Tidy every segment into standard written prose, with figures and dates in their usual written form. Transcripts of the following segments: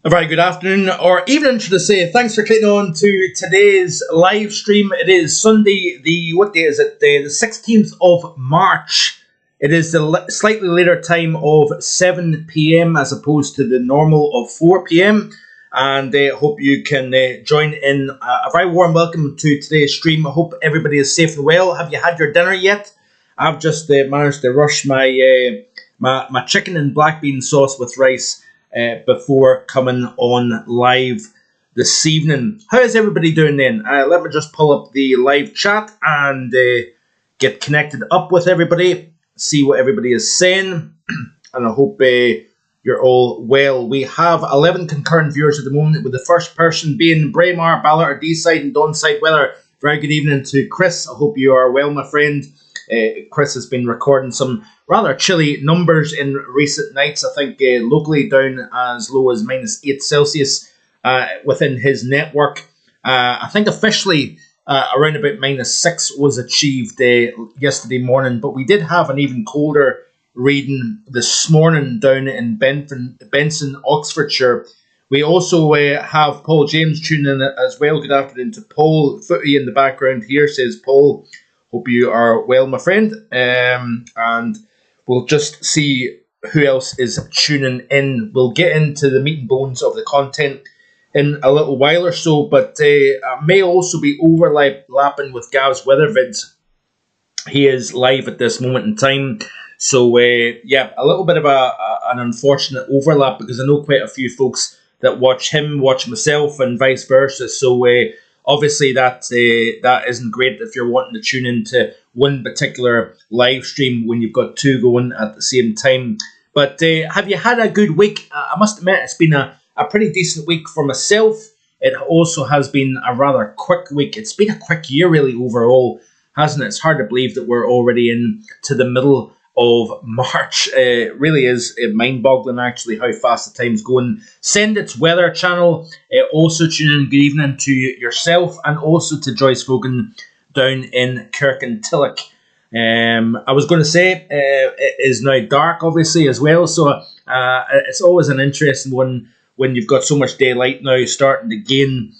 A very good afternoon, or evening, should I say. Thanks for clicking on to today's live stream. It is Sunday, what day is it? The 16th of March. It is the slightly later time of 7 p.m. as opposed to the normal of 4 p.m. And I hope you can join in. A very warm welcome to today's stream. I hope everybody is safe and well. Have you had your dinner yet? I've just managed to rush my chicken and black bean sauce with rice before coming on live this evening. How is everybody doing then? Let me just pull up the live chat and get connected up with everybody, see what everybody is saying, and I hope you're all well. We have 11 concurrent viewers at the moment, with the first person being Braemar, Ballard, D-side and Donside Weather. Very good evening to Chris. I hope you are well, my friend. Chris has been recording some rather chilly numbers in recent nights. I think locally down as low as -8 Celsius within his network. I think officially around about -6 was achieved yesterday morning, but we did have an even colder reading this morning down in Benson, Oxfordshire. We also have Paul James tuning in as well. Good afternoon to Paul. Footy in the background here, says Paul. Hope you are well, my friend. And we'll just see who else is tuning in. We'll get into the meat and bones of the content in a little while or so, but I may also be overlapping with Gav's weather vids. He is live at this moment in time. So, yeah, a little bit of an unfortunate overlap, because I know quite a few folks that watch him, watch myself, and vice versa. So, obviously, that isn't great if you're wanting to tune into one particular live stream when you've got two going at the same time. But have you had a good week? I must admit, it's been a pretty decent week for myself. It also has been a rather quick week. It's been a quick year, really, overall, hasn't it? It's hard to believe that we're already into the middle of March. It really is mind-boggling, actually, how fast the time's going. Send Its Weather channel. Also tune in. Good evening to yourself, and also to Joyce Fogan down in Kirkintilloch. I was going to say it is now dark, obviously, as well. So it's always an interesting one when you've got so much daylight now starting to gain,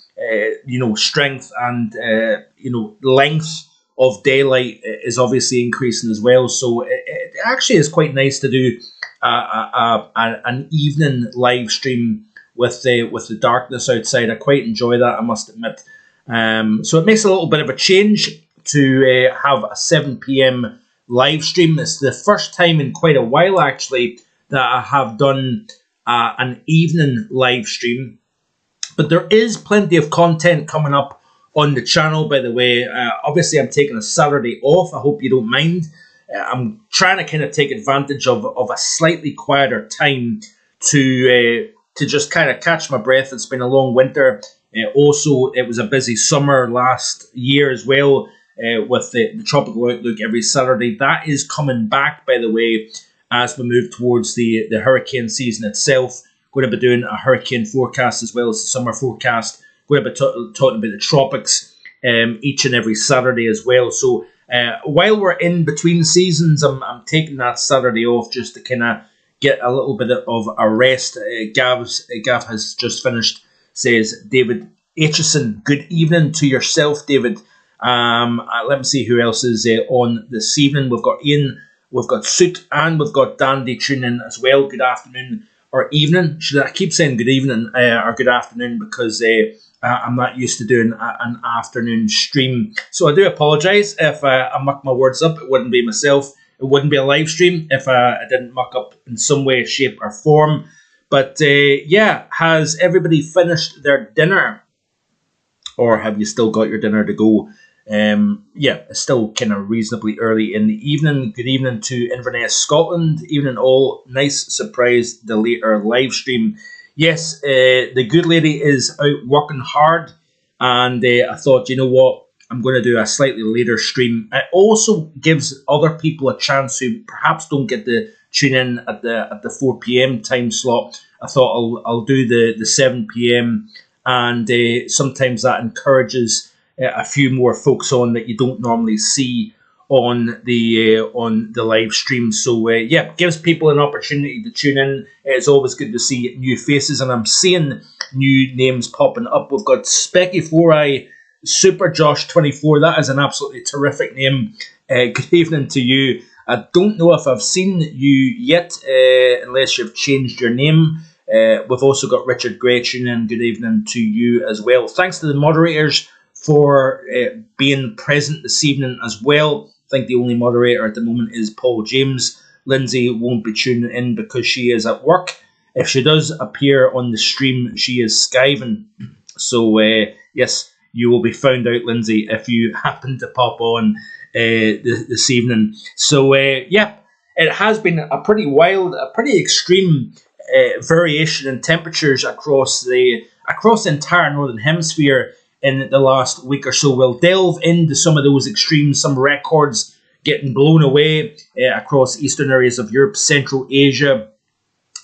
strength and length of daylight is obviously increasing as well. So it actually is quite nice to do an evening live stream with the darkness outside. I quite enjoy that, I must admit. So it makes a little bit of a change to have a 7 p.m. live stream. It's the first time in quite a while, actually, that I have done an evening live stream. But there is plenty of content coming up on the channel, by the way. Obviously, I'm taking a Saturday off. I hope you don't mind. I'm trying to kind of take advantage of a slightly quieter time to just kind of catch my breath. It's been a long winter. Also, it was a busy summer last year as well, with the Tropical Outlook every Saturday. That is coming back, by the way, as we move towards the hurricane season itself. Going to be doing a hurricane forecast as well as the summer forecast. We're going to be talking about the tropics each and every Saturday as well. So while we're in between seasons, I'm taking that Saturday off just to kind of get a little bit of a rest. Gav has just finished, says David Aitchison. Good evening to yourself, David. Let me see who else is on this evening. We've got Ian, we've got Soot, and we've got Dandy tuning in as well. Good afternoon or evening. Should I keep saying good evening or good afternoon, because I'm not used to doing an afternoon stream. So I do apologise if I muck my words up. It wouldn't be myself. It wouldn't be a live stream if I didn't muck up in some way, shape or form. But yeah, has everybody finished their dinner? Or have you still got your dinner to go? Yeah, it's still kind of reasonably early in the evening. Good evening to Inverness, Scotland. Evening all. Nice surprise, the later live stream. Yes, the good lady is out working hard, and I thought, you know what, I'm going to do a slightly later stream. It also gives other people a chance who perhaps don't get to tune in at the 4 p.m. time slot. I thought I'll do the 7 p.m. and sometimes that encourages a few more folks on that you don't normally see on the live stream. So yeah, gives people an opportunity to tune in. It's always good to see new faces, and I'm seeing new names popping up. We've got Specky 4i, Super Josh 24. That is an absolutely terrific name. Good evening to you. I don't know if I've seen you yet, unless you've changed your name. We've also got Richard Gray tuning in. Good evening to you as well. Thanks to the moderators for being present this evening as well. I think the only moderator at the moment is Paul James. Lindsay won't be tuning in because she is at work. If she does appear on the stream, she is skiving. So yes, you will be found out, Lindsay, if you happen to pop on this evening. So yeah, it has been a pretty wild, a pretty extreme variation in temperatures across the entire northern hemisphere in the last week or so. We'll delve into some of those extremes, some records getting blown away across eastern areas of Europe, Central Asia.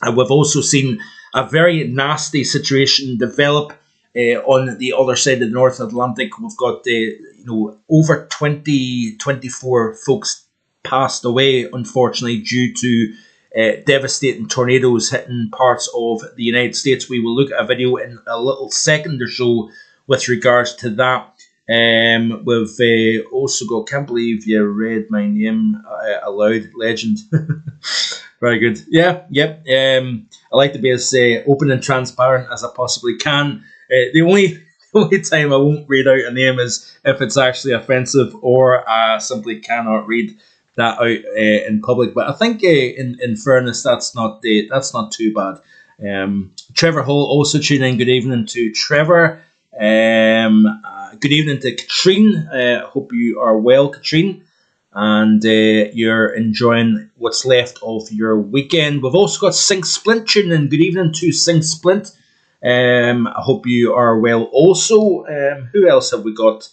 And we've also seen a very nasty situation develop on the other side of the North Atlantic. We've got over 24 folks passed away, unfortunately, due to devastating tornadoes hitting parts of the United States. We will look at a video in a little second or so with regards to that. We've also got, can't believe you read my name aloud, legend. Very good. Yeah, yep. I like to be as open and transparent as I possibly can. The only time I won't read out a name is if it's actually offensive or I simply cannot read that out in public. But I think in fairness, that's not too bad. Trevor Hall also tuning in. Good evening to Trevor. Good evening to Katrine. Hope you are well, Katrine, and you're enjoying what's left of your weekend. We've also got Sink Splint tuning in. Good evening to Sink Splint. I hope you are well also. Who else have we got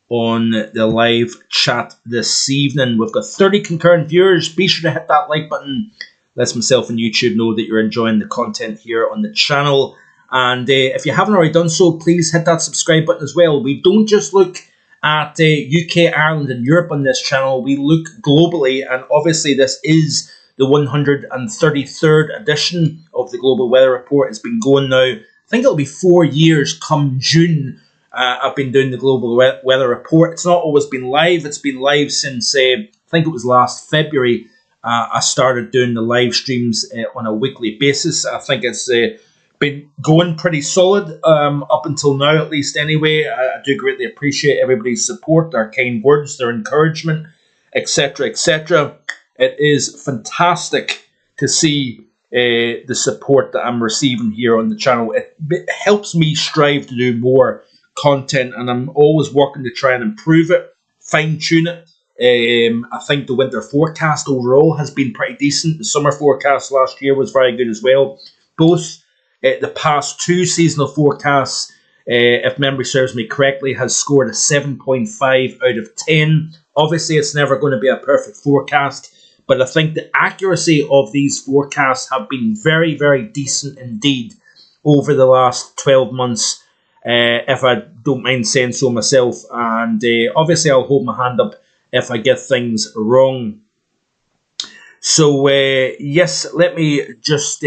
on the live chat this evening? We've got 30 concurrent viewers. Be sure to hit that like button. Lets myself and YouTube know that you're enjoying the content here on the channel. And if you haven't already done so, please hit that subscribe button as well. We don't just look at UK, Ireland and Europe on this channel. We look globally, and obviously this is the 133rd edition of the Global Weather Report. It's been going now, I think it'll be 4 years come June. I've been doing the Global Weather Report. It's not always been live. It's been live since, I think it was last February. I started doing the live streams on a weekly basis. I think it's been going pretty solid up until now, at least anyway. I do greatly appreciate everybody's support, their kind words, their encouragement, etc., etc. It is fantastic to see the support that I'm receiving here on the channel. It helps me strive to do more content, and I'm always working to try and improve it, fine-tune it. I think the winter forecast overall has been pretty decent. The summer forecast last year was very good as well. Both the past two seasonal forecasts, if memory serves me correctly, has scored a 7.5 out of 10. Obviously, it's never going to be a perfect forecast, but I think the accuracy of these forecasts have been very, very decent indeed over the last 12 months, if I don't mind saying so myself. And obviously, I'll hold my hand up if I get things wrong. So, yes, let me just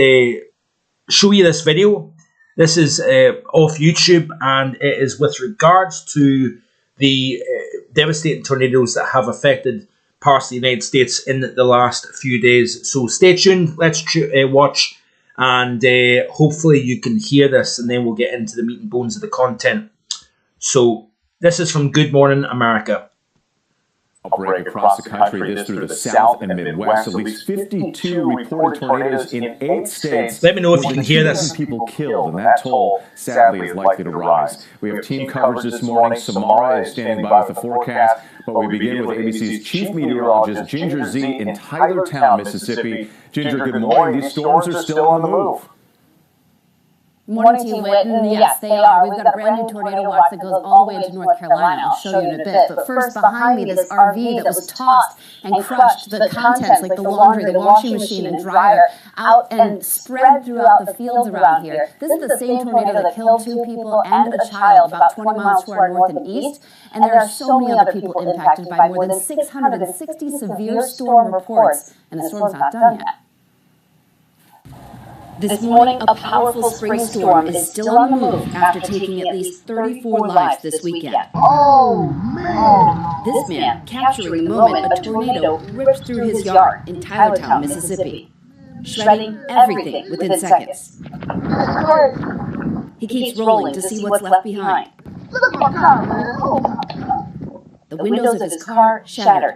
show you this video. This is off YouTube, and it is with regards to the devastating tornadoes that have affected parts of the United States in the last few days. So stay tuned, let's watch, and hopefully you can hear this, and then we'll get into the meat and bones of the content. So this is from Good Morning America. Outbreak across the country, this through the South and Midwest. At least 52 reported tornadoes in 8 states. Let me know if you can hear this. People killed, and that toll, sadly, is likely to rise. We have team coverage this morning. Samara is standing by with the forecast, but we begin with ABC's chief meteorologist, Ginger Z, in Tylertown, Mississippi. Ginger, good morning. These storms are still on the move. Morning to you, Whitten. Yes, they are. We've got a brand new tornado watch that goes all the way into North Carolina. I'll show you in a bit. But first, behind me, this RV that was tossed and crushed, the contents, like the laundry, the washing machine and dryer, out and spread throughout the fields around here. This is the same tornado that killed 2 people and a child about 20 miles to our north and east. And there are so many other people impacted by more than 660 severe storm reports. And the storm's not done yet. This morning, a powerful spring storm is still on the move after taking at least 34 lives this weekend. Oh, man! This man capturing the moment a tornado ripped through his yard in Tylertown, Mississippi, shredding everything within seconds. He keeps rolling to see what's left behind. Look at my car, man! The windows of his car shattered.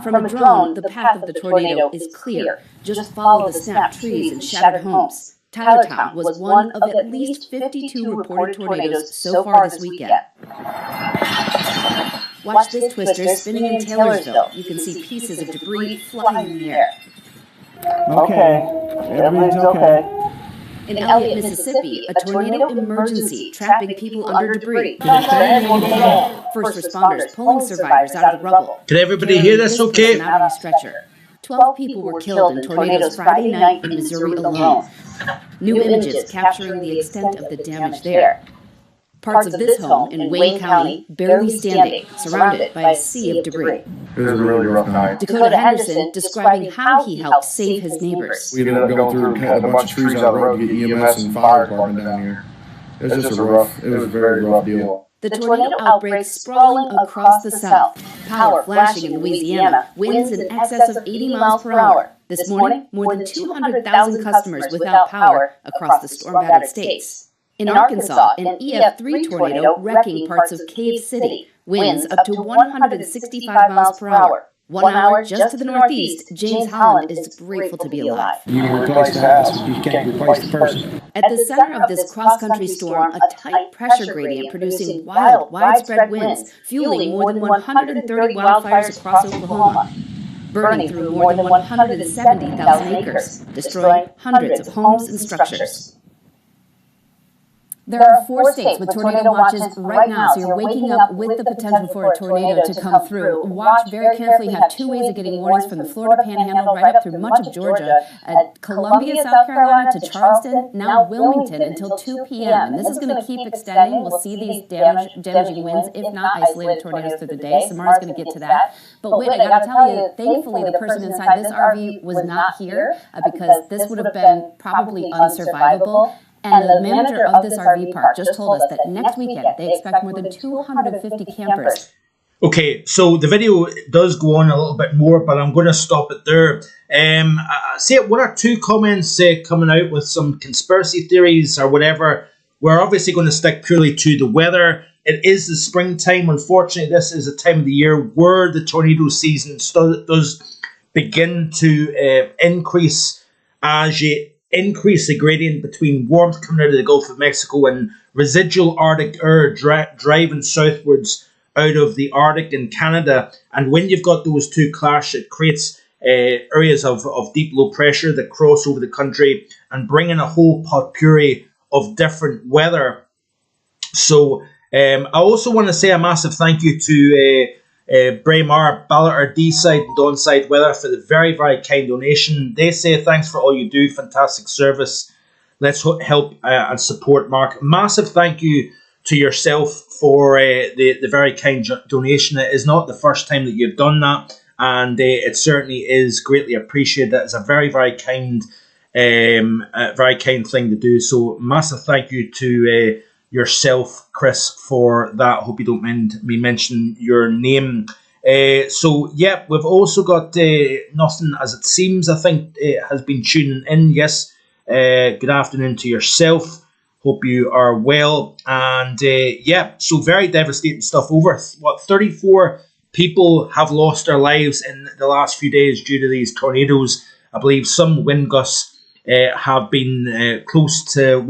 From a drone, the path of the tornado is clear. Just follow the snapped trees and shattered homes. Tylertown was one of at least 52 reported tornadoes so far this weekend. Watch this twister spinning in Taylorsville. You can see pieces of debris flying in the air. Okay, everything's okay. In Elliott, Mississippi, a tornado emergency trapping people under debris. First responders pulling survivors out of the rubble. Can everybody hear this okay? Out on a stretcher. 12 people were killed in tornadoes Friday night in Missouri alone. New images capturing the extent of the damage there. Parts of this home in Wayne County barely standing, surrounded by a sea of debris. It was a really rough night. Dakota Henderson describing how he helped save his neighbors. We ended up going through a bunch of trees out the road to get EMS and fire department down here. It was just it was a very rough deal. The tornado outbreak sprawling across the south. Power flashing in Louisiana. Winds in excess of 80 miles per hour. This morning, more than 200,000 customers without power across the storm-battered states. In Arkansas, an EF3 tornado wrecking parts of Cave City. Winds up to 165 miles per hour. 1 hour just to the northeast, James Holland is grateful to be alive. You can replace the house, but you can't replace the person. At the center of this cross-country storm, a tight pressure gradient producing wild, widespread winds, fueling more than 130 wildfires across Oklahoma, burning through more than 170,000 acres, destroying hundreds of homes and structures. There are 4 states with tornado watches right now, so you're waking up with the potential for a tornado to come through. Watch very carefully. You have 2 ways of getting warnings from the Florida Panhandle right up through much of Georgia, Columbia, South Carolina to Charleston, now Wilmington until 2 p.m. And this is going to keep extending. We'll see these damaging winds, if not isolated tornadoes through the day. Samara's going to get to that. But wait, I got to tell you, thankfully the person inside this RV was not here because this would have been probably unsurvivable. And the manager of this RV park just told us that next weekend they expect more than 250 campers. Okay, so the video does go on a little bit more, but I'm going to stop it there. I see 1 or 2 comments coming out with some conspiracy theories or whatever. We're obviously going to stick purely to the weather. It is the springtime. Unfortunately, this is a time of the year where the tornado season does begin to increase as you increase the gradient between warmth coming out of the Gulf of Mexico and residual Arctic air driving southwards out of the Arctic and Canada. And when you've got those 2 clash, it creates areas of deep low pressure that cross over the country and bring in a whole potpourri of different weather. So I also want to say a massive thank you to Braemar, Ballater, D-Side and Donside Weather for the very, very kind donation. They say thanks for all you do, fantastic service. Let's help and support Mark. Massive thank you to yourself for the very kind donation. It is not the first time that you've done that, and it certainly is greatly appreciated. It's a very, very kind thing to do. So massive thank you to yourself, Chris, for that. Hope you don't mind me mentioning your name. So yeah, we've also got Nothing As It Seems, I think, has been tuning in. Yes, good afternoon to yourself. Hope you are well. And yeah, so very devastating stuff. Over 34 people have lost their lives in the last few days due to these tornadoes. I believe some wind gusts have been close to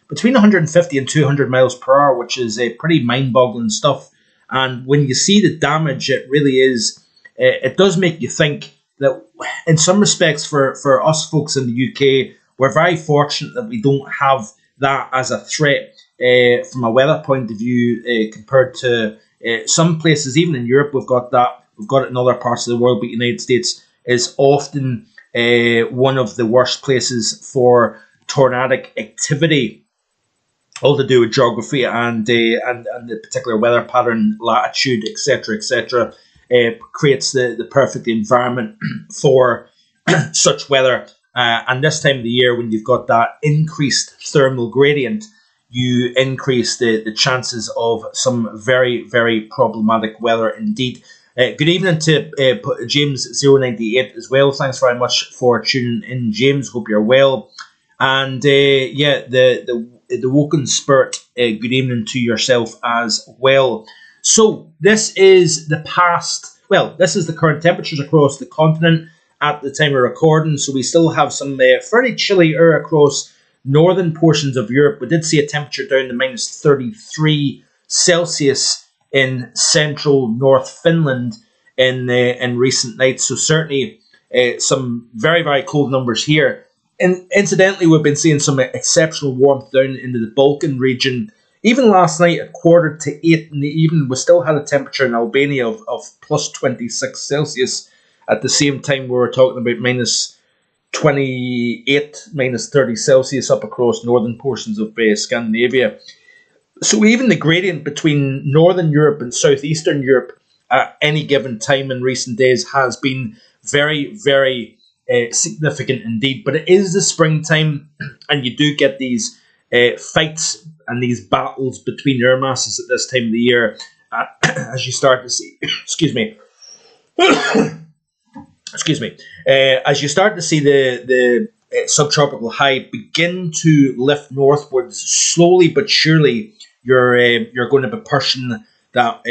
between 150 and 200 miles per hour, which is pretty mind-boggling stuff. And when you see the damage, it really is, it does make you think that in some respects for us folks in the UK, we're very fortunate that we don't have that as a threat from a weather point of view compared to some places. Even in Europe, we've got that. We've got it in other parts of the world, but the United States is often one of the worst places for tornadic activity, all to do with geography and the particular weather pattern, latitude, etc., creates the perfect environment for such weather. And this time of the year, when you've got that increased thermal gradient, you increase the chances of some very, very problematic weather indeed. Good evening to James098 as well. Thanks very much for tuning in, James. Hope you're well. And the Woken Spirit, good evening to yourself as well. So this is the past, well, this is the current temperatures across the continent at the time of recording. So we still have some fairly chilly air across northern portions of Europe. We did see a temperature down to minus 33 Celsius in central North Finland in recent nights. So certainly some very, very cold numbers here. And incidentally, we've been seeing some exceptional warmth down into the Balkan region. Even last night at 7:45 in the evening, we still had a temperature in Albania of plus 26 Celsius. At the same time, we were talking about minus 28, minus 30 Celsius up across northern portions of Scandinavia. So even the gradient between Northern Europe and Southeastern Europe at any given time in recent days has been very, very significant indeed. But it is the springtime, and you do get these fights and these battles between air masses at this time of the year as you start to see, excuse me, as you start to see the subtropical high begin to lift northwards slowly but surely. You're going to be pushing that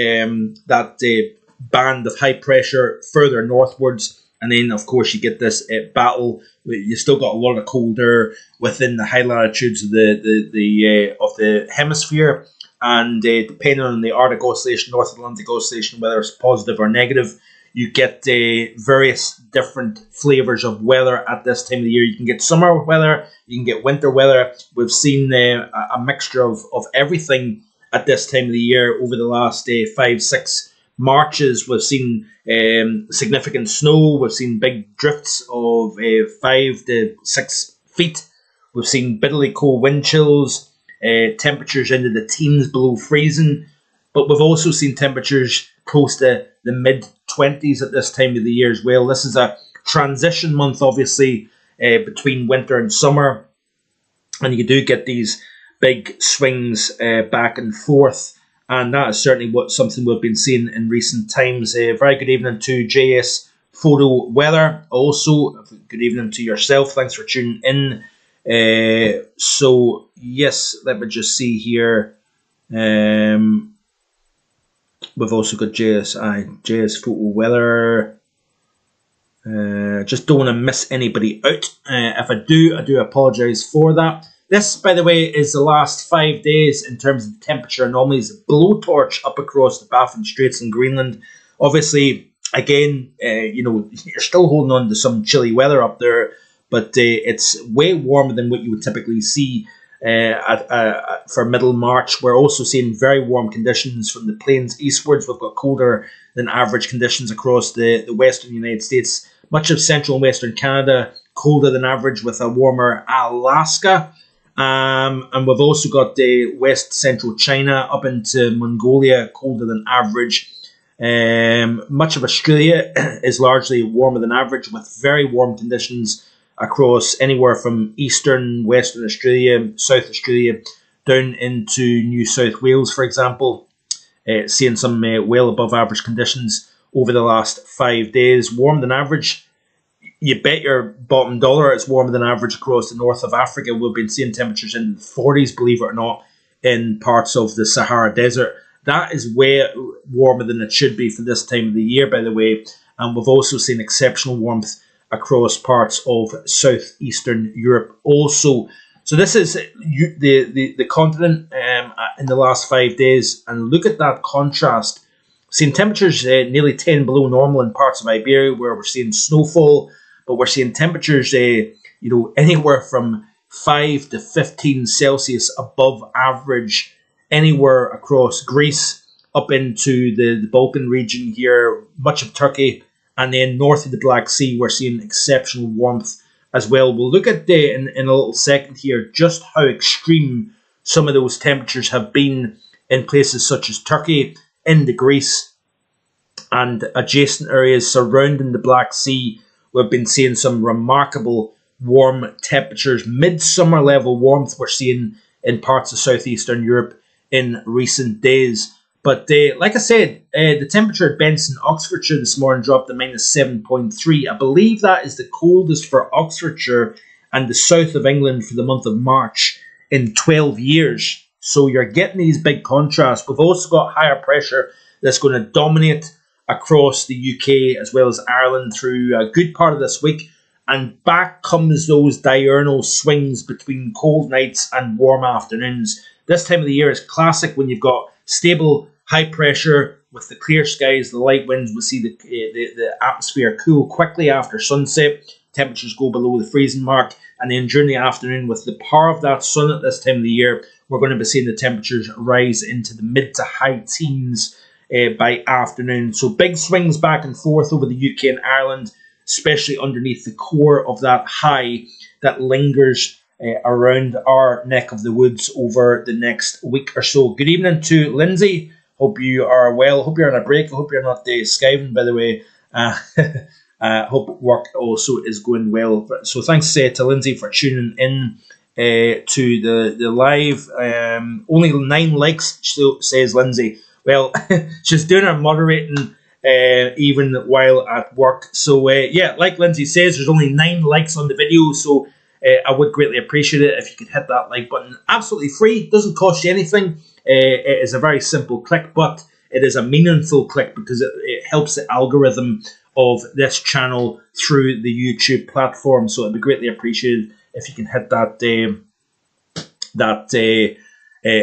band of high pressure further northwards, and then of course you get this battle. You still got a lot of cold air within the high latitudes of the hemisphere, and depending on the Arctic Oscillation, North Atlantic Oscillation, whether it's positive or negative, you get various different flavors of weather at this time of the year. You can get summer weather, you can get winter weather. We've seen a mixture of everything at this time of the year over the last 5-6 Marches. We've seen significant snow. We've seen big drifts of 5 to 6 feet. We've seen bitterly cold wind chills, temperatures into the teens below freezing. But we've also seen temperatures close to the mid-20s at this time of the year as well. This is a transition month, obviously, between winter and summer. And you do get these big swings back and forth. And that is certainly something we've been seeing in recent times. Very good evening to JS Photo Weather. Also, good evening to yourself. Thanks for tuning in. So, yes, let me just see here. We've also got JS Photo Weather. Just don't want to miss anybody out. If I do apologise for that. This, by the way, is the last 5 days in terms of temperature anomalies. Blowtorch up across the Baffin Straits in Greenland. Obviously, again, you're still holding on to some chilly weather up there, but it's way warmer than what you would typically see for middle March. We're also seeing very warm conditions from the plains eastwards. We've got colder than average conditions across the western United States. Much of central and western Canada, colder than average with a warmer Alaska. And we've also got the west central China up into Mongolia, colder than average. Much of Australia is largely warmer than average with very warm conditions across anywhere from eastern, western Australia, South Australia, down into New South Wales, for example. Seeing some well above average conditions over the last 5 days. Warmer than average. You bet your bottom dollar it's warmer than average across the north of Africa. We've been seeing temperatures in the 40s, believe it or not, in parts of the Sahara Desert. That is way warmer than it should be for this time of the year, by the way. And we've also seen exceptional warmth across parts of southeastern Europe also. So this is the continent in the last 5 days. And look at that contrast. Seeing temperatures nearly 10 below normal in parts of Iberia where we're seeing snowfall, but we're seeing temperatures anywhere from 5 to 15 Celsius above average anywhere across Greece, up into the Balkan region here, much of Turkey, and then north of the Black Sea, we're seeing exceptional warmth as well. We'll look at in a little second here just how extreme some of those temperatures have been in places such as Turkey, into Greece, and adjacent areas surrounding the Black Sea. We've been seeing some remarkable warm temperatures, midsummer level warmth we're seeing in parts of southeastern Europe in recent days. But like I said, the temperature at Benson, Oxfordshire this morning dropped to -7.3. I believe that is the coldest for Oxfordshire and the south of England for the month of March in 12 years. So you're getting these big contrasts. We've also got higher pressure that's going to dominate across the UK as well as Ireland through a good part of this week. And back comes those diurnal swings between cold nights and warm afternoons. This time of the year is classic when you've got stable high pressure with the clear skies, the light winds. We see the atmosphere cool quickly after sunset. Temperatures go below the freezing mark. And then during the afternoon, with the power of that sun at this time of the year, we're going to be seeing the temperatures rise into the mid to high teens by afternoon. So big swings back and forth over the UK and Ireland, especially underneath the core of that high that lingers around our neck of the woods over the next week or so. Good evening to Lindsay. Hope you are well. Hope you're on a break. I hope you're not skiving, by the way. Hope work also is going well. So thanks to Lindsay for tuning in to the live. Only 9 likes, says Lindsay. Well, she's doing her moderating even while at work. So yeah, like Lindsay says, there's only 9 likes on the video. So I would greatly appreciate it if you could hit that like button. Absolutely free, doesn't cost you anything. It is a very simple click, but it is a meaningful click because it helps the algorithm of this channel through the YouTube platform. So it'd be greatly appreciated if you can hit that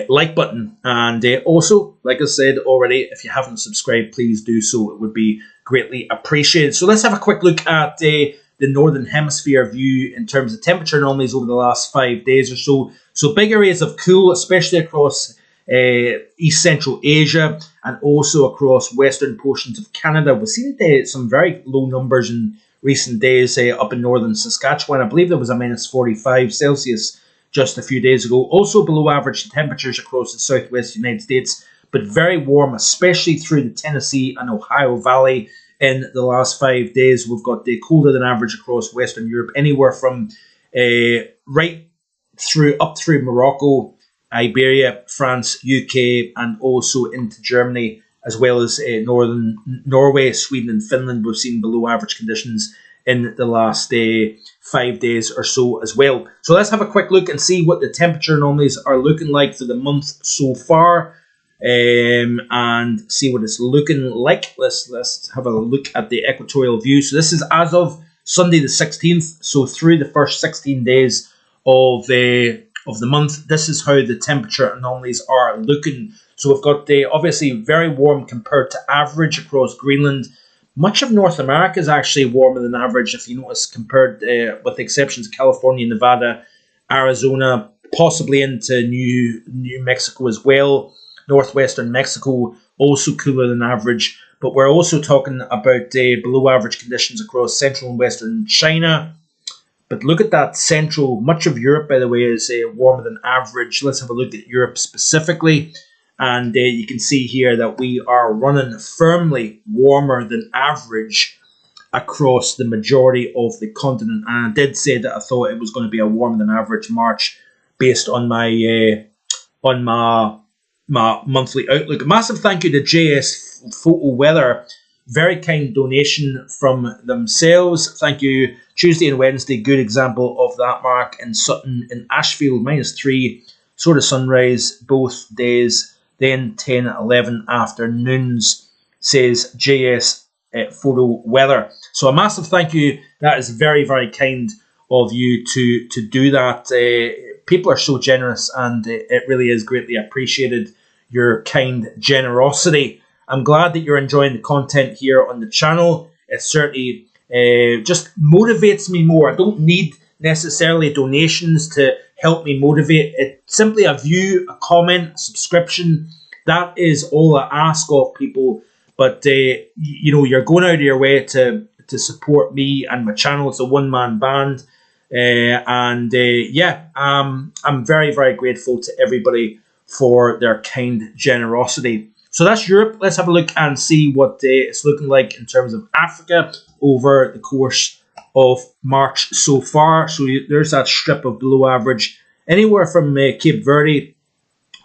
like button. And also, like I said already, if you haven't subscribed, please do so. It would be greatly appreciated. So let's have a quick look at the Northern Hemisphere view in terms of temperature anomalies over the last 5 days or so. So big areas of cool, especially across East Central Asia and also across western portions of Canada. We've seen some very low numbers in recent days up in northern Saskatchewan. I believe there was a -45 Celsius just a few days ago. Also below average temperatures across the southwest United States, but very warm, especially through the Tennessee and Ohio Valley in the last 5 days. We've got the colder than average across Western Europe, anywhere from right through up through Morocco, Iberia, France, UK, and also into Germany, as well as northern Norway, Sweden, and Finland. We've seen below average conditions in the last 5 days or so as well. So let's have a quick look and see what the temperature anomalies are looking like for the month so far, and see what it's looking like. Let's have a look at the equatorial view. So this is as of Sunday the 16th. So through the first 16 days of the month, this is how the temperature anomalies are looking. So we've got obviously very warm compared to average across Greenland. Much of North America is actually warmer than average, if you notice, compared with the exceptions of California, Nevada, Arizona, possibly into New Mexico as well. Northwestern Mexico also cooler than average, but we're also talking about below average conditions across central and western China. But look at that central, much of Europe, by the way, is warmer than average. Let's have a look at Europe specifically. And you can see here that we are running firmly warmer than average across the majority of the continent. And I did say that I thought it was going to be a warmer than average March based on my monthly outlook. A massive thank you to JS Photo Weather. Very kind donation from themselves. Thank you. Tuesday and Wednesday, good example of that, Mark. In Sutton, in Ashfield, -3, sort of sunrise both days. Then 10, 11 afternoons, says JS Photo Weather. So a massive thank you. That is very, very kind of you to do that. People are so generous, and it really is greatly appreciated, your kind generosity. I'm glad that you're enjoying the content here on the channel. It certainly just motivates me more. I don't need necessarily donations to help me motivate. It's simply a view, a comment, a subscription. That is all I ask of people. But you're going out of your way to support me and my channel. It's a one-man band. I'm very, very grateful to everybody for their kind generosity. So that's Europe. Let's have a look and see what it's looking like in terms of Africa over the course of March so far. So there's that strip of below average anywhere from Cape Verde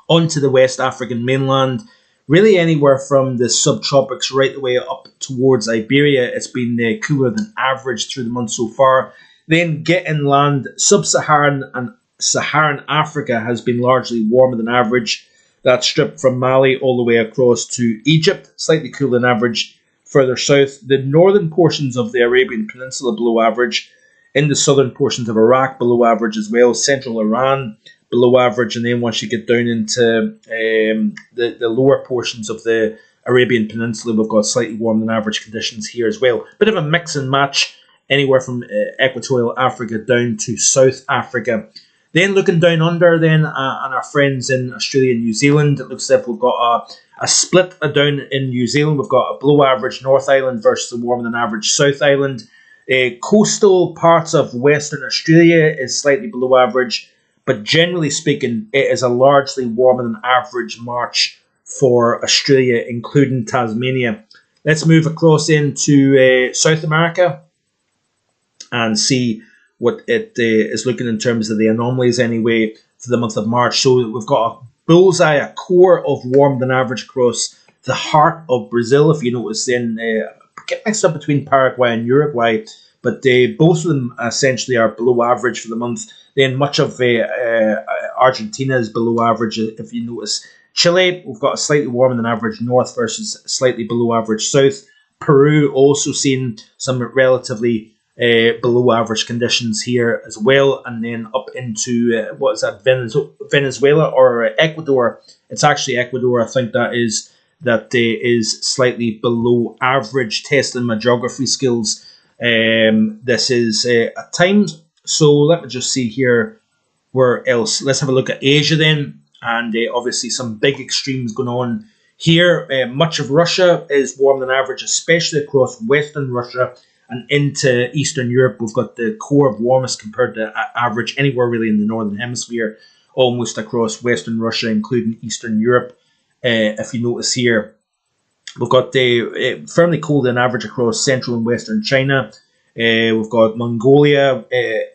onto the West African mainland. Really anywhere from the subtropics right the way up towards Iberia. It's been cooler than average through the month so far. Then get inland, sub-Saharan and Saharan Africa has been largely warmer than average. That strip from Mali all the way across to Egypt, slightly cooler than average. Further south, the northern portions of the Arabian Peninsula below average. In the southern portions of Iraq, below average as well. Central Iran, below average. And then once you get down into the lower portions of the Arabian Peninsula, we've got slightly warmer than average conditions here as well. Bit of a mix and match. Anywhere from Equatorial Africa down to South Africa. Then looking down under then on our friends in Australia and New Zealand, it looks like we've got a split down in New Zealand. We've got a below average North Island versus the warmer than average South Island. Coastal parts of Western Australia is slightly below average, but generally speaking, it is a largely warmer than average March for Australia, including Tasmania. Let's move across into South America and see what it is looking in terms of the anomalies anyway for the month of March. So we've got a bullseye, a core of warmer than average across the heart of Brazil. If you notice, then get mixed up between Paraguay and Uruguay, but both of them essentially are below average for the month. Then much of Argentina is below average. If you notice, Chile, we've got a slightly warmer than average north versus slightly below average south. Peru also seeing some relatively below average conditions here as well, and then up into Venezuela or Ecuador. It's actually Ecuador, I think that is slightly below average. Testing my geography skills. This is at times. So let me just see here where else. Let's have a look at Asia then, and obviously some big extremes going on here. Much of Russia is warmer than average, especially across Western Russia. And into Eastern Europe, we've got the core of warmest compared to average anywhere really in the Northern Hemisphere, almost across Western Russia, including Eastern Europe. If you notice here, we've got the firmly colder than average across Central and Western China. We've got Mongolia,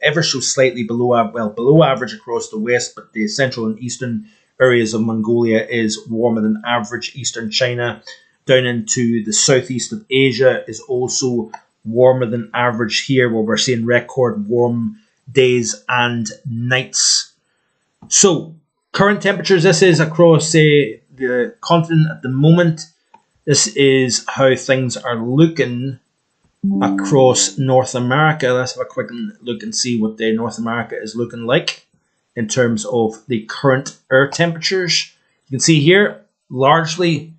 ever so slightly below average across the West, but the Central and Eastern areas of Mongolia is warmer than average. Eastern China down into the southeast of Asia is also warmer than average here, where we're seeing record warm days and nights. So, current temperatures, this is across the continent at the moment. This is how things are looking across North America. Let's have a quick look and see what the North America is looking like in terms of the current air temperatures. You can see here, largely,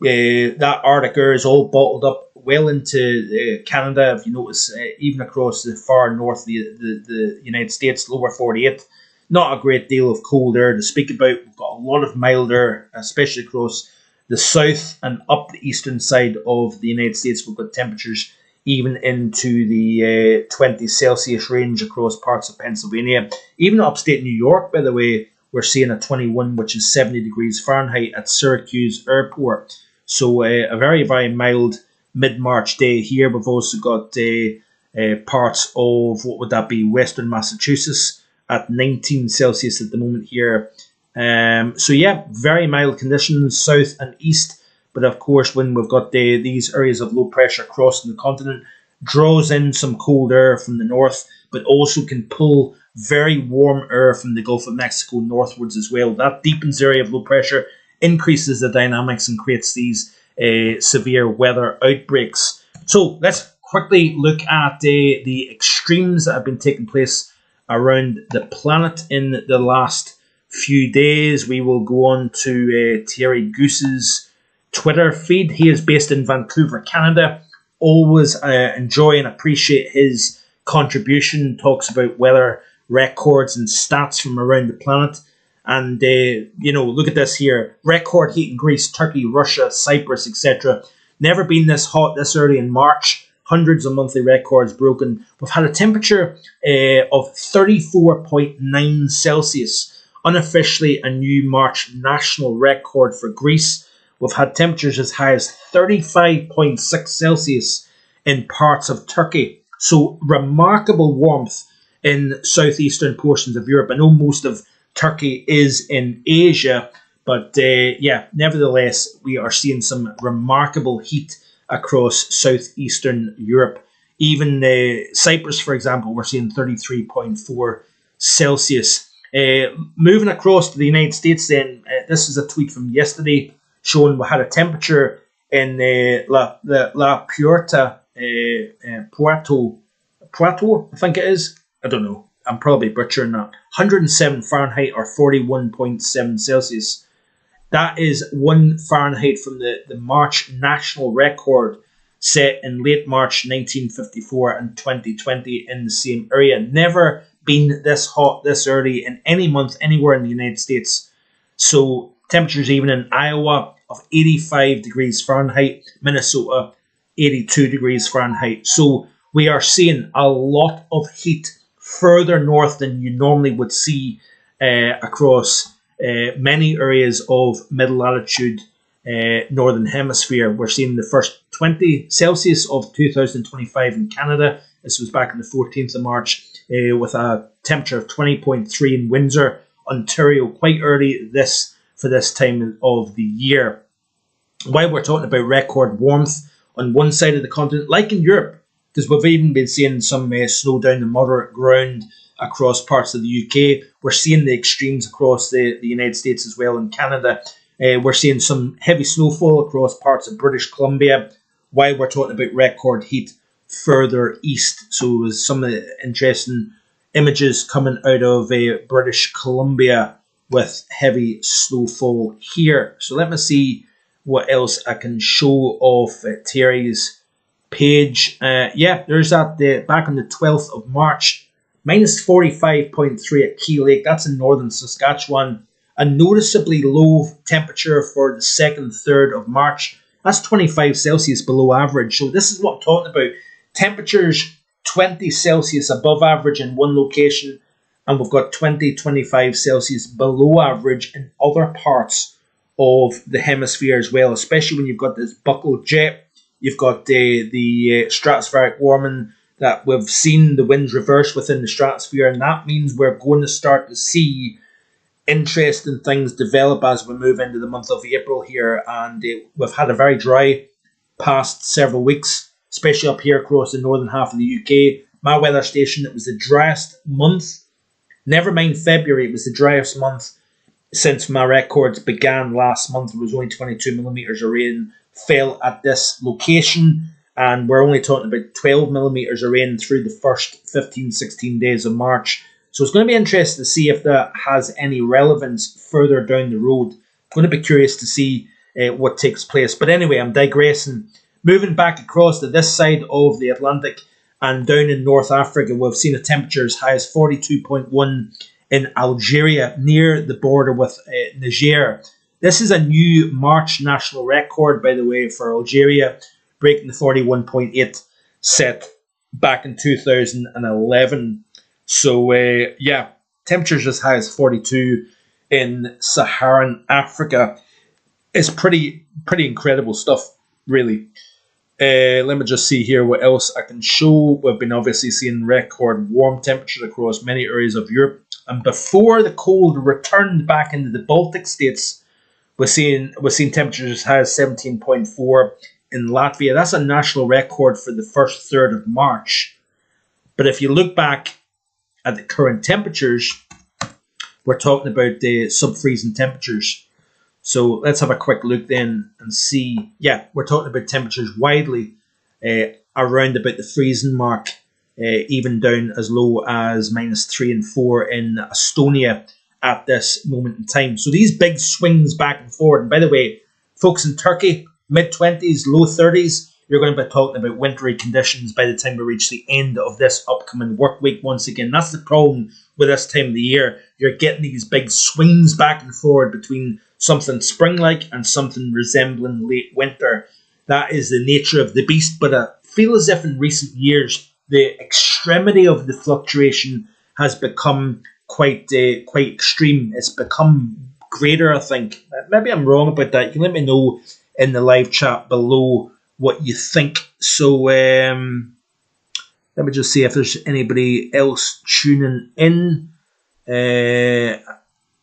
that Arctic air is all bottled up well into Canada. If you notice, even across the far north, the United States, lower 48, not a great deal of cold air to speak about. We've got a lot of mild air, especially across the south and up the eastern side of the United States. We've got temperatures even into the 20 Celsius range across parts of Pennsylvania. Even upstate New York, by the way, we're seeing a 21, which is 70 degrees Fahrenheit at Syracuse Airport. So a very, very mild mid-March day here. We've also got parts of, what would that be, Western Massachusetts at 19 Celsius at the moment here. So yeah, very mild conditions south and east. But of course, when we've got these areas of low pressure crossing the continent, draws in some cold air from the north, but also can pull very warm air from the Gulf of Mexico northwards as well. That deepens the area of low pressure, increases the dynamics, and creates these severe weather outbreaks. So let's quickly look at the extremes that have been taking place around the planet in the last few days. We will go on to Thierry Goose's Twitter feed. He is based in Vancouver, Canada. Always enjoy and appreciate his contribution, talks about weather records and stats from around the planet. And, look at this here. Record heat in Greece, Turkey, Russia, Cyprus, etc. Never been this hot this early in March. Hundreds of monthly records broken. We've had a temperature of 34.9 Celsius. Unofficially a new March national record for Greece. We've had temperatures as high as 35.6 Celsius in parts of Turkey. So remarkable warmth in southeastern portions of Europe. I know most of Turkey is in Asia, but nevertheless, we are seeing some remarkable heat across southeastern Europe. Even Cyprus, for example, we're seeing 33.4 Celsius. Moving across to the United States then, this is a tweet from yesterday showing we had a temperature in La Puerta, Puerto, I think it is. I don't know. I'm probably butchering that. 107 Fahrenheit or 41.7 Celsius. That is 1 Fahrenheit from the March national record set in late March 1954 and 2020 in the same area. Never been this hot this early in any month anywhere in the United States. So temperatures even in Iowa of 85 degrees Fahrenheit, Minnesota 82 degrees Fahrenheit. So we are seeing a lot of heat further north than you normally would see across many areas of middle latitude northern hemisphere. We're seeing the first 20 Celsius of 2025 in Canada. This was back on the 14th of March with a temperature of 20.3 in Windsor, Ontario, quite early for this time of the year. While we're talking about record warmth on one side of the continent, like in Europe, because we've even been seeing some snow down the moderate ground across parts of the UK. We're seeing the extremes across the United States as well, in Canada. We're seeing some heavy snowfall across parts of British Columbia, while we're talking about record heat further east. So there's some interesting images coming out of British Columbia with heavy snowfall here. So let me see what else I can show off Terry's page. There's that back on the 12th of March, minus 45.3 at Key Lake. That's in northern Saskatchewan. A noticeably low temperature for the 2nd, 3rd of March. That's 25 Celsius below average. So this is what I'm talking about. Temperatures 20 Celsius above average in one location, and we've got 20, 25 Celsius below average in other parts of the hemisphere as well, especially when you've got this buckled jet. You've got the stratospheric warming that we've seen the winds reverse within the stratosphere, and that means we're going to start to see interesting things develop as we move into the month of April here. And we've had a very dry past several weeks, especially up here across the northern half of the UK. My weather station, it was the driest month. Never mind February, it was the driest month since my records began last month. There was only 22 millimetres of rain fell at this location, and we're only talking about 12 millimetres of rain through the first 15, 16 days of March. So it's going to be interesting to see if that has any relevance further down the road. I'm going to be curious to see what takes place. But anyway, I'm digressing. Moving back across to this side of the Atlantic and down in North Africa, we've seen a temperature as high as 42.1 in Algeria, near the border with Niger. This is a new March national record, by the way, for Algeria, breaking the 41.8 set back in 2011. So, temperatures as high as 42 in Saharan Africa is pretty incredible stuff, really. Let me just see here what else I can show. We've been obviously seeing record warm temperatures across many areas of Europe. And before the cold returned back into the Baltic states, we're seeing temperatures as high as 17.4 in Latvia. That's a national record for the first third of March. But if you look back at the current temperatures, we're talking about the sub-freezing temperatures. So let's have a quick look then and see. Yeah, we're talking about temperatures widely around about the freezing mark, even down as low as -3 and 4 in Estonia at this moment in time. So these big swings back and forward. And by the way, folks in Turkey, mid-20s, low 30s. you're going to be talking about wintry conditions by the time we reach the end of this upcoming work week once again. That's the problem with this time of the year. You're getting these big swings back and forward between something spring-like and something resembling late winter. That is the nature of the beast, but I feel as if in recent years the extremity of the fluctuation has become quite extreme. It's become greater, I think. Maybe I'm wrong about that. You can let me know in the live chat below what you think. So let me just see if there's anybody else tuning in,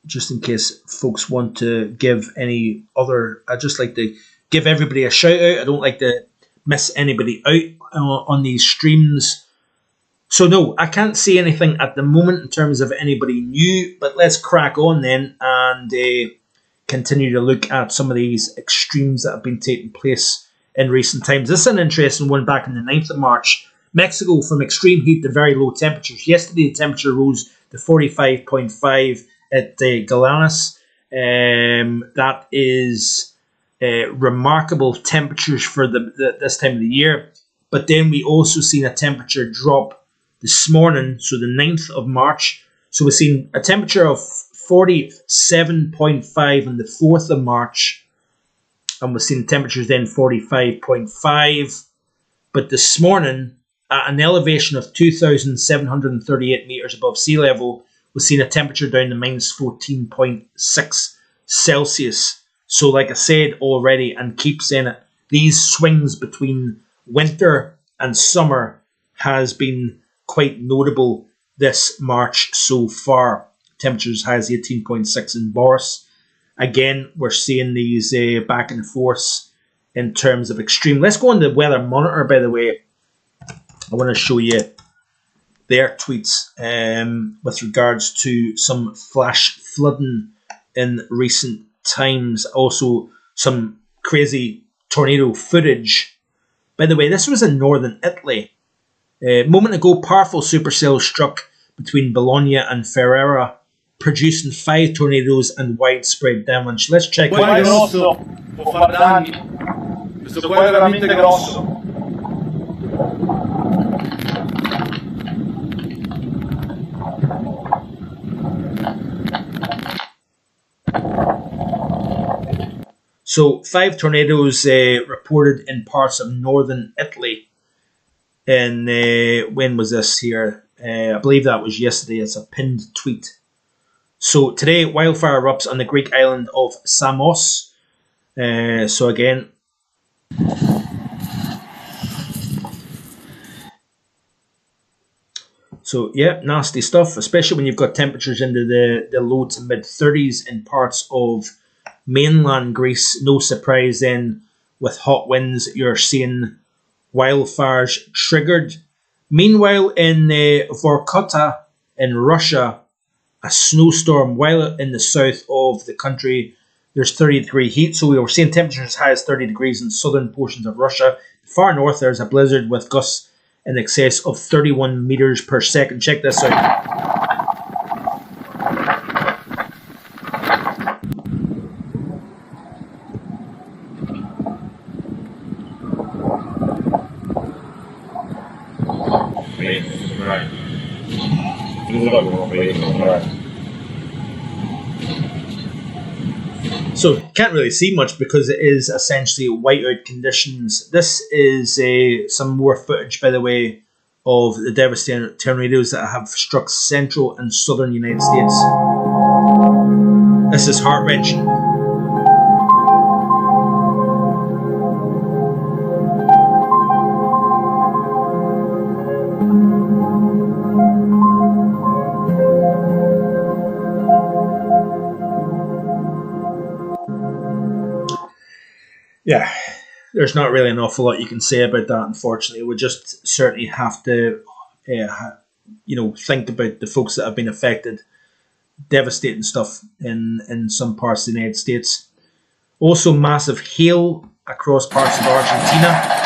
just in case folks want to give any other. I just like to give everybody a shout out. I don't like to miss anybody out on these streams. So no, I can't see anything at the moment in terms of anybody new, but let's crack on then and continue to look at some of these extremes that have been taking place in recent times. This is an interesting one back on the 9th of March. Mexico from extreme heat to very low temperatures. Yesterday the temperature rose to 45.5 at Galanas. That is remarkable temperatures for this time of the year. But then we also seen a temperature drop this morning, so the 9th of March. So we've seen a temperature of 47.5 on the 4th of March. And we've seen temperatures then 45.5. But this morning, at an elevation of 2,738 metres above sea level, we've seen a temperature down to minus 14.6 Celsius. So like I said already, and keep saying it, these swings between winter and summer has been quite notable this March so far. Temperatures high as 18.6 in Boris. Again, we're seeing these back and forth in terms of extreme. Let's go on the weather monitor, by the way. I want to show you their tweets with regards to some flash flooding in recent times. Also, some crazy tornado footage. By the way, this was in northern Italy. A moment ago, powerful supercell struck between Bologna and Ferrara, producing 5 tornadoes and widespread damage. Let's check Quello out this. grosso può far danni. Questo qua è veramente grosso. So 5 tornadoes reported in parts of northern Italy. And when was this here? I believe that was yesterday. It's a pinned tweet. So today, wildfire erupts on the Greek island of Samos. So again, so yeah, nasty stuff, especially when you've got temperatures into the low to mid 30s in parts of mainland Greece. No surprise then, with hot winds, you're seeing wildfires triggered. Meanwhile, in Vorkuta in Russia, a snowstorm, while in the south of the country, there's 30-degree heat. So we were seeing temperatures as high as 30 degrees in southern portions of Russia. Far north, there's a blizzard with gusts in excess of 31 meters per second. Check this out. So can't really see much because it is essentially whiteout conditions. This is some more footage, by the way, of the devastating tornadoes that have struck central and southern United States. This is heart-wrenching. Yeah, there's not really an awful lot you can say about that, unfortunately. We just certainly have to, think about the folks that have been affected. Devastating stuff in some parts of the United States. Also, massive hail across parts of Argentina.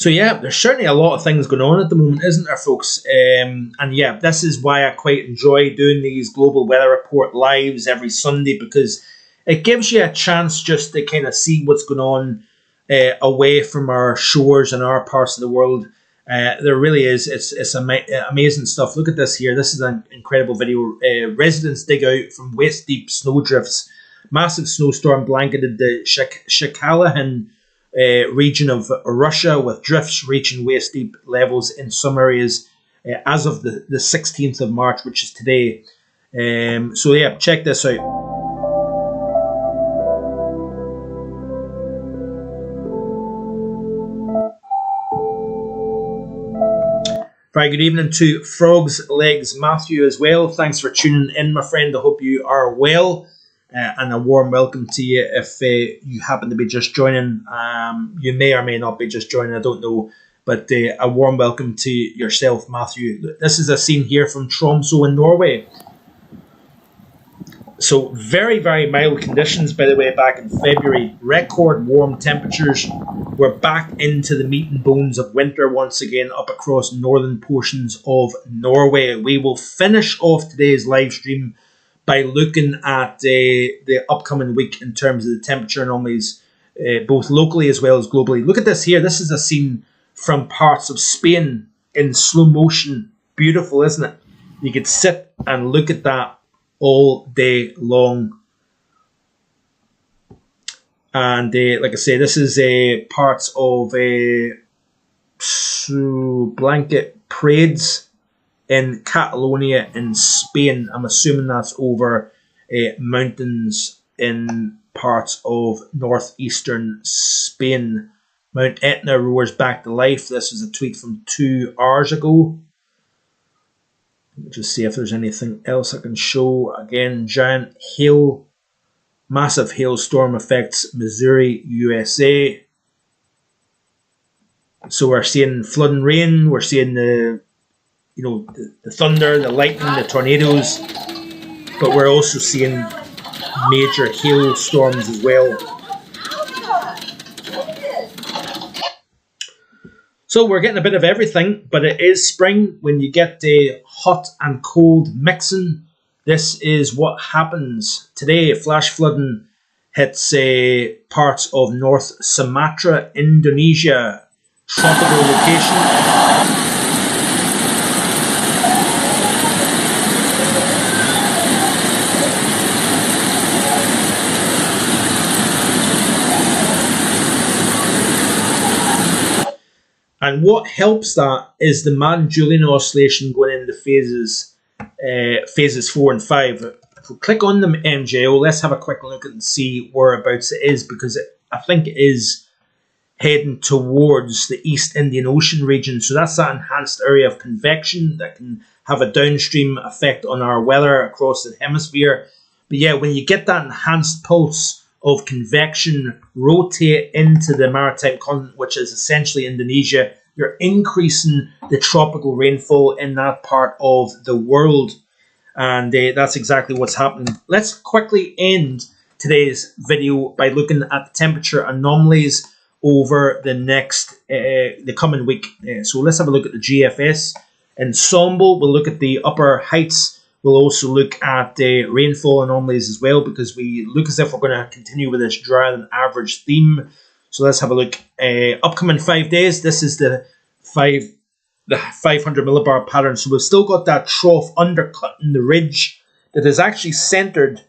So yeah, there's certainly a lot of things going on at the moment, isn't there, folks? And yeah, this is why I quite enjoy doing these Global Weather Report lives every Sunday, because it gives you a chance just to kind of see what's going on away from our shores and our parts of the world. There really is. It's amazing stuff. Look at this here. This is an incredible video. Residents dig out from waist-deep snowdrifts. Massive snowstorm blanketed the Shikalahan region of Russia, with drifts reaching waist-deep levels in some areas as of the 16th of March, which is today. So yeah, check this out. Very good evening to Frog's Legs Matthew as well. Thanks for tuning in, my friend. I hope you are well. And a warm welcome to you if you happen to be just joining. You may or may not be just joining, I don't know. But a warm welcome to yourself, Matthew. This is a scene here from Tromsø in Norway. So very, very mild conditions, by the way, back in February. Record warm temperatures. We're back into the meat and bones of winter once again up across northern portions of Norway. We will finish off today's live stream by looking at the upcoming week in terms of the temperature anomalies, both locally as well as globally. Look at this here. This is a scene from parts of Spain in slow motion. Beautiful, isn't it? You could sit and look at that all day long. And like I say, this is parts of Blanket Prades in Catalonia in Spain. I'm assuming that's over mountains in parts of northeastern Spain. Mount Etna roars back to life. This is a tweet from 2 hours ago. Let me just see if there's anything else I can show. Again, giant hail, massive hailstorm affects Missouri, USA. So we're seeing flood and rain. We're seeing the thunder, the lightning, the tornadoes. But we're also seeing major hailstorms as well. So we're getting a bit of everything, but it is spring. When you get the hot and cold mixing, this is what happens. Today, flash flooding hits parts of North Sumatra, Indonesia. Tropical location. And what helps that is the Mann-Julian oscillation going into phases 4 and 5. If we click on the MJO, let's have a quick look and see whereabouts it is, because I think it is heading towards the East Indian Ocean region. So that's that enhanced area of convection that can have a downstream effect on our weather across the hemisphere. But yeah, when you get that enhanced pulse of convection rotate into the maritime continent, which is essentially Indonesia, you're increasing the tropical rainfall in that part of the world. And that's exactly what's happening. Let's quickly end today's video by looking at the temperature anomalies over the coming week. So let's have a look at the GFS ensemble. We'll look at the upper heights. We'll also look at the rainfall anomalies as well, because we look as if we're going to continue with this drier than average theme. So let's have a look. Upcoming 5 days. This is the 500 millibar pattern. So we've still got that trough undercutting the ridge that is actually centered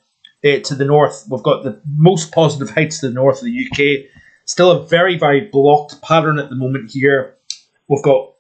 to the north. We've got the most positive heights to the north of the UK. Still a very, very blocked pattern at the moment here. We've got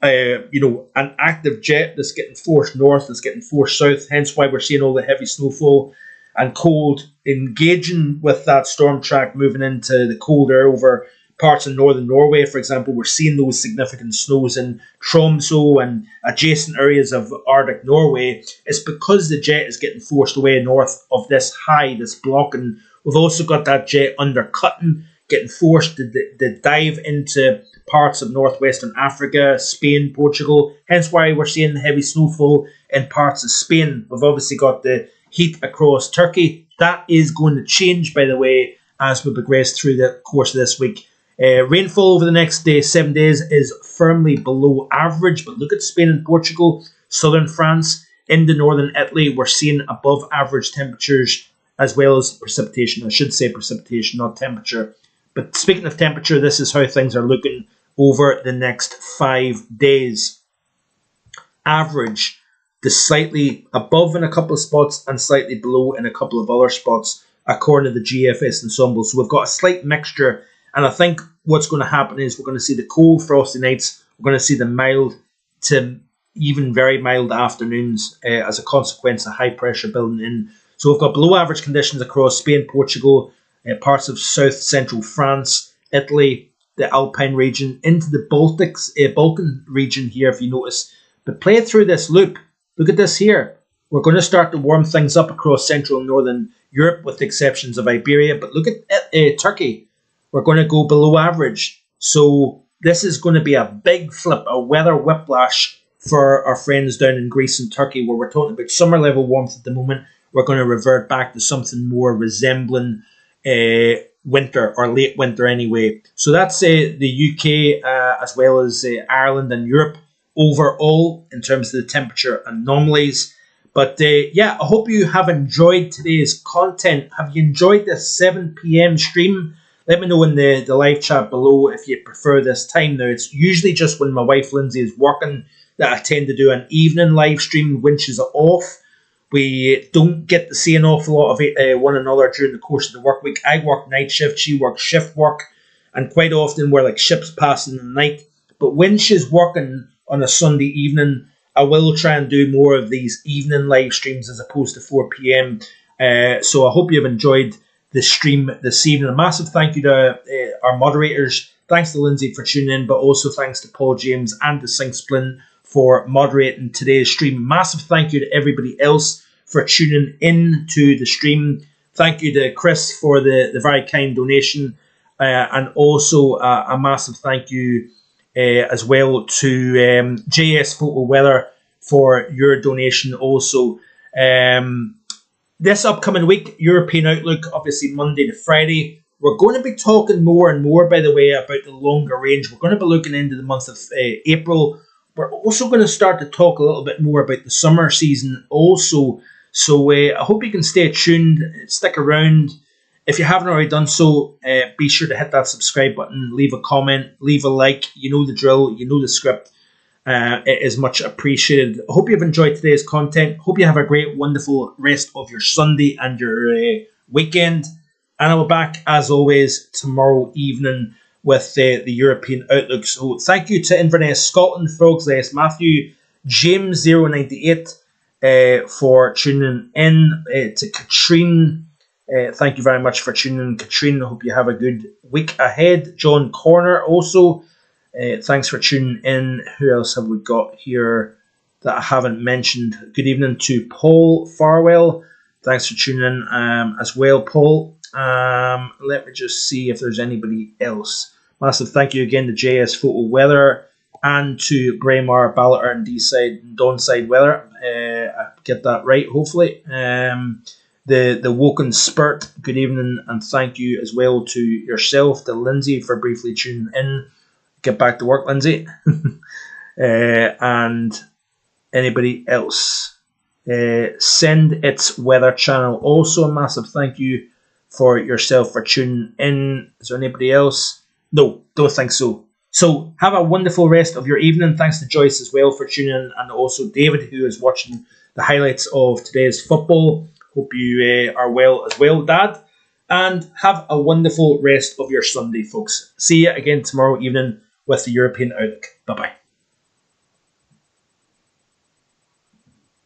an active jet that's getting forced north, that's getting forced south, hence why we're seeing all the heavy snowfall and cold engaging with that storm track, moving into the cold air over parts of northern Norway. For example, we're seeing those significant snows in Tromsø and adjacent areas of Arctic Norway. It's because the jet is getting forced away north of this high that's blocking. We've also got that jet undercutting, getting forced to dive into parts of northwestern Africa, Spain, Portugal, hence why we're seeing heavy snowfall in parts of Spain. We've obviously got the heat across Turkey. That is going to change, by the way, as we progress through the course of this week. Rainfall over the next 7 days is firmly below average, but look at Spain and Portugal, southern France, into northern Italy. We're seeing above average temperatures as well as precipitation. I should say precipitation, not temperature. But speaking of temperature, this is how things are looking over the next 5 days. Average, the slightly above in a couple of spots and slightly below in a couple of other spots, according to the GFS ensemble. So we've got a slight mixture. And I think what's going to happen is we're going to see the cold, frosty nights. We're going to see the mild to even very mild afternoons as a consequence of high pressure building in. So we've got below average conditions across Spain, Portugal, parts of south central France, Italy, the Alpine region, into the Balkan region here, if you notice. But play through this loop. Look at this here. We're going to start to warm things up across central and northern Europe, with the exceptions of Iberia. But look at Turkey. We're going to go below average. So this is going to be a big flip, a weather whiplash for our friends down in Greece and Turkey, where we're talking about summer level warmth at the moment. We're going to revert back to something more resembling winter, or late winter anyway. So that's the UK as well as Ireland and Europe overall in terms of the temperature anomalies. But yeah, I hope you have enjoyed today's content. Have you enjoyed this 7 p.m. stream? Let me know in the live chat below if you prefer this time. Now, it's usually just when my wife Lindsay is working that I tend to do an evening live stream when she's off. We don't get to see an awful lot of one another during the course of the work week. I work night shift, she works shift work, and quite often we're like ships passing the night. But when she's working on a Sunday evening, I will try and do more of these evening live streams as opposed to 4 p.m. So I hope you've enjoyed the stream this evening. A massive thank you to our moderators. Thanks to Lindsay for tuning in, but also thanks to Paul James and to Sing Splint for moderating today's stream. Massive thank you to everybody else for tuning in to the stream. Thank you to Chris for the very kind donation, and also a massive thank you as well to JS Photo Weather for your donation also. This upcoming week, European Outlook, obviously Monday to Friday. We're going to be talking more and more, by the way, about the longer range. We're going to be looking into the month of April. We're also going to start to talk a little bit more about the summer season also. So I hope you can stay tuned, stick around. If you haven't already done so, be sure to hit that subscribe button, leave a comment, leave a like. You know the drill, you know the script. It is much appreciated. I hope you've enjoyed today's content. Hope you have a great, wonderful rest of your Sunday and your weekend. And I'll be back, as always, tomorrow evening with the European Outlook. So thank you to Inverness, Scotland, Frogs Les, Matthew, James098 for tuning in. To Katrine, thank you very much for tuning in, Katrine. I hope you have a good week ahead. John Corner also. Thanks for tuning in. Who else have we got here that I haven't mentioned? Good evening to Paul Farwell. Thanks for tuning in as well, Paul. Let me just see if there's anybody else. Massive thank you again to JS Photo Weather and to Braemar, Ballater and Donside Weather. I get that right, hopefully. The Woken Spurt, good evening, and thank you as well to yourself, to Lindsay, for briefly tuning in. Get back to work, Lindsay. And anybody else. Send Its Weather Channel. Also a massive thank you for yourself for tuning in. Is there anybody else? No, don't think so. So have a wonderful rest of your evening. Thanks to Joyce as well for tuning in, and also David, who is watching the highlights of today's football. Hope you are well as well, Dad. And have a wonderful rest of your Sunday, folks. See you again tomorrow evening with the European Outlook. Bye-bye.